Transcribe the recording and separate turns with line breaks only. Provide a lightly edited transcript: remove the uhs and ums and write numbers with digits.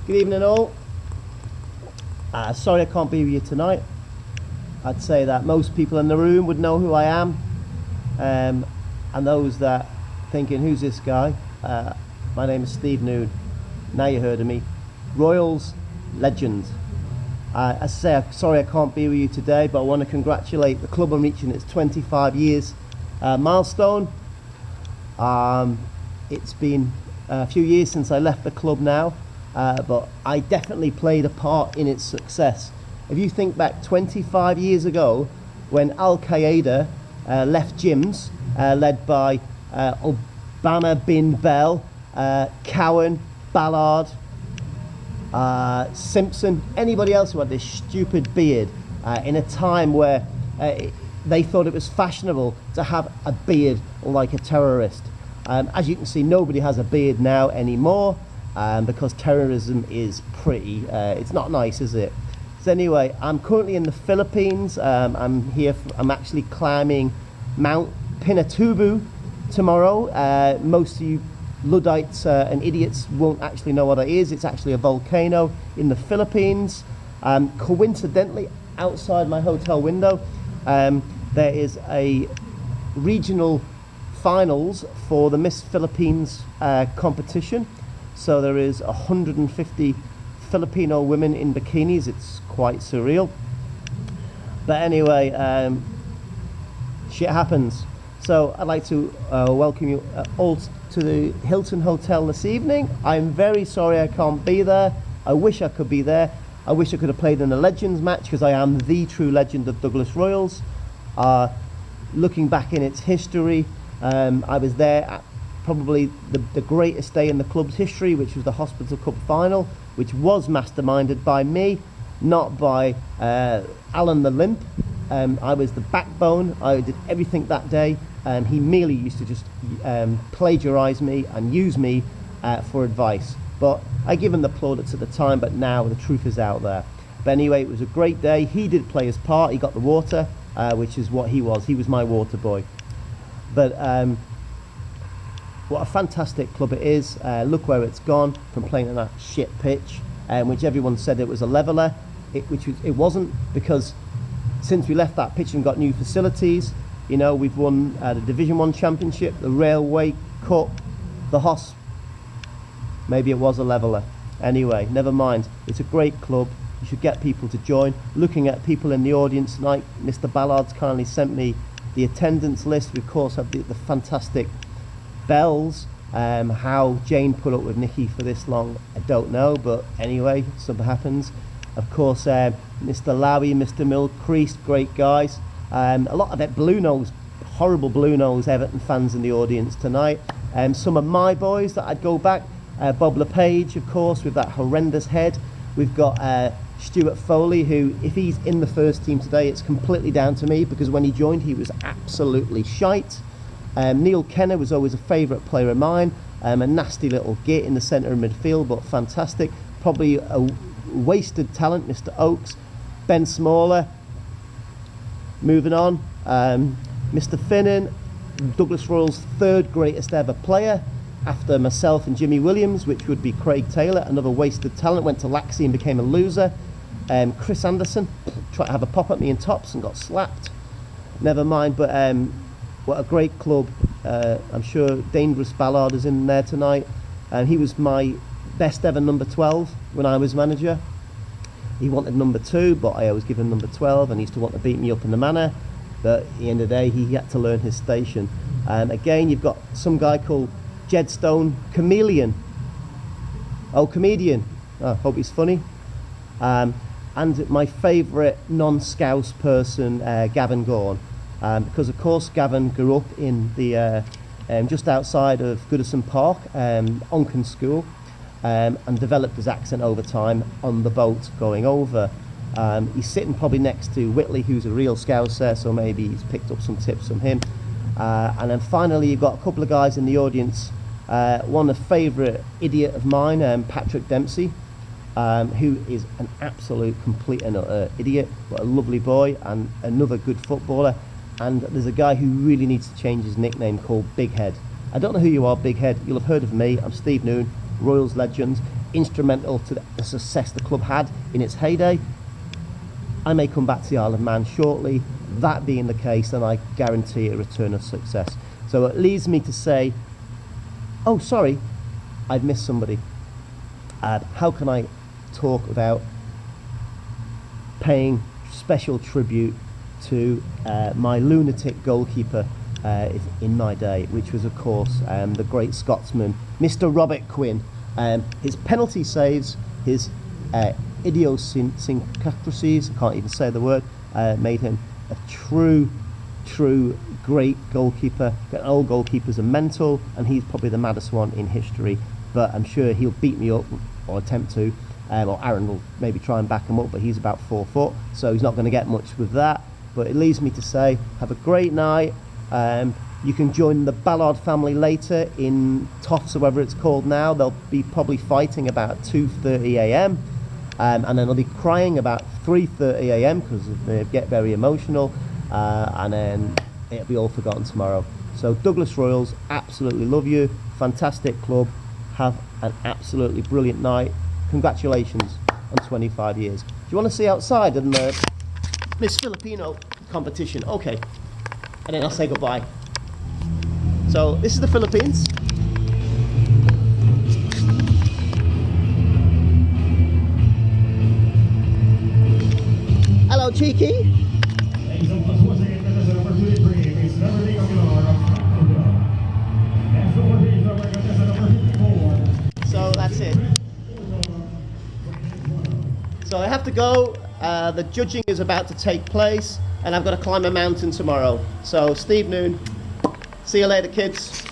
Good evening all. Sorry I can't be with you tonight. I'd say that most people in the room would know who I am, and those that thinking who's this guy, my name is Steve Noon. Now you heard of me. Royals legend. As I say, sorry I can't be with you today, but I want to congratulate the club on reaching its 25 years milestone. It's been a few years since I left the club now, but I definitely played a part in its success. If you think back 25 years ago, when Al Qaeda left gyms, led by Obama bin Bell, Cowan, Ballard, Simpson, anybody else who had this stupid beard, in a time where they thought it was fashionable to have a beard like a terrorist. As you can see, nobody has a beard now anymore, because terrorism is pretty, it's not nice, is it? So anyway, I'm currently in the Philippines. I'm actually climbing Mount Pinatubo tomorrow. Most of you Luddites and idiots won't actually know what it is. It's actually a volcano in the Philippines. Coincidentally, outside my hotel window, there is a regional finals for the Miss Philippines competition. So there is 150 Filipino women in bikinis. It's quite surreal. But anyway, shit happens. So I'd like to welcome you all to the Hilton Hotel this evening. I'm very sorry I can't be there. I wish I could be there. I wish I could have played in the Legends match, because I am the true legend of Douglas Royals. Looking back in its history, I was there at probably the greatest day in the club's history, which was the Hospital Cup final, which was masterminded by me, not by Alan the Limp. I was the backbone. I did everything that day. He merely used to just plagiarise me and use me for advice. But I give him the plaudits at the time, but now the truth is out there. But anyway, it was a great day. He did play his part. He got the water, which is what he was. He was my water boy. But what a fantastic club it is. Look where it's gone from playing on that shit pitch, which everyone said it was a leveller, it wasn't, because since we left that pitch and got new facilities, you know, we've won the Division 1 Championship, the Railway Cup, the Hos. Maybe it was a leveller. Anyway, never mind. It's a great club. You should get people to join. Looking at people in the audience tonight, Mr. Ballard's kindly sent me the attendance list. We of course have the fantastic bells. How Jane put up with Nicky for this long, I don't know, but anyway, something happens. Of course, Mr. Lowy, Mr. Milcrease, great guys. A lot of it blue nose, horrible blue nose Everton fans in the audience tonight. Some of my boys that I'd go back, Bob LePage, of course, with that horrendous head. We've got Stuart Foley, who, if he's in the first team today, it's completely down to me, because when he joined, he was absolutely shite. Neil Kenner was always a favourite player of mine, a nasty little git in the centre of midfield, but fantastic. Probably a wasted talent, Mr. Oakes. Ben Smaller. Moving on, Mr. Finnan, Douglas Royals' third greatest ever player, after myself and Jimmy Williams, which would be Craig Taylor, another wasted talent, went to Laxey and became a loser. Chris Anderson tried to have a pop at me in tops and got slapped. Never mind, but what a great club. I'm sure Dangerous Ballard is in there tonight. He was my best ever number 12 when I was manager. He wanted number 2, but I always give him number 12, and he used to want to beat me up in the manor. But at the end of the day, he had to learn his station. Again, you've got some guy called Jedstone Chameleon. Oh, comedian. I hope he's funny. And my favourite non-Scouse person, Gavin Gorn. Because of course Gavin grew up in the just outside of Goodison Park, Onken School, and developed his accent over time on the boat going over. He's sitting probably next to Whitley, who's a real Scouser, so maybe he's picked up some tips from him. And then finally you've got a couple of guys in the audience, one a favourite idiot of mine, Patrick Dempsey, who is an absolute complete and utter idiot, but a lovely boy and another good footballer. And there's a guy who really needs to change his nickname, called Big Head. I don't know who you are, Big Head. You'll have heard of me. I'm Steve Noon, Royals legend. instrumental to the success the club had in its heyday. I may come back to the Isle of Man shortly. That being the case, then I guarantee a return of success. So it leaves me to say, oh, sorry, I've missed somebody. How can I talk about paying special tribute to my lunatic goalkeeper in my day, which was, of course, the great Scotsman, Mr. Robert Quinn. His penalty saves, his idiosyncrasies, I can't even say the word, made him a true great goalkeeper. All goalkeepers are mental, and he's probably the maddest one in history, but I'm sure he'll beat me up, or attempt to, or Aaron will maybe try and back him up, but he's about 4 foot, so he's not going to get much with that. But it leaves me to say, have a great night. You can join the Ballard family later in Toffs, or whatever it's called now. They'll be probably fighting about 2:30 a.m. And then they'll be crying about 3:30 a.m. because they get very emotional, and then it'll be all forgotten tomorrow. So Douglas Royals, absolutely love you. Fantastic club. Have an absolutely brilliant night. Congratulations on 25 years. Do you want to see outside in the Miss Filipino competition? Okay. And then I'll say goodbye. So this is the Philippines. Hello, Cheeky. So that's it. So I have to go. The judging is about to take place, and I've got to climb a mountain tomorrow. So Steve Noon, see you later, kids.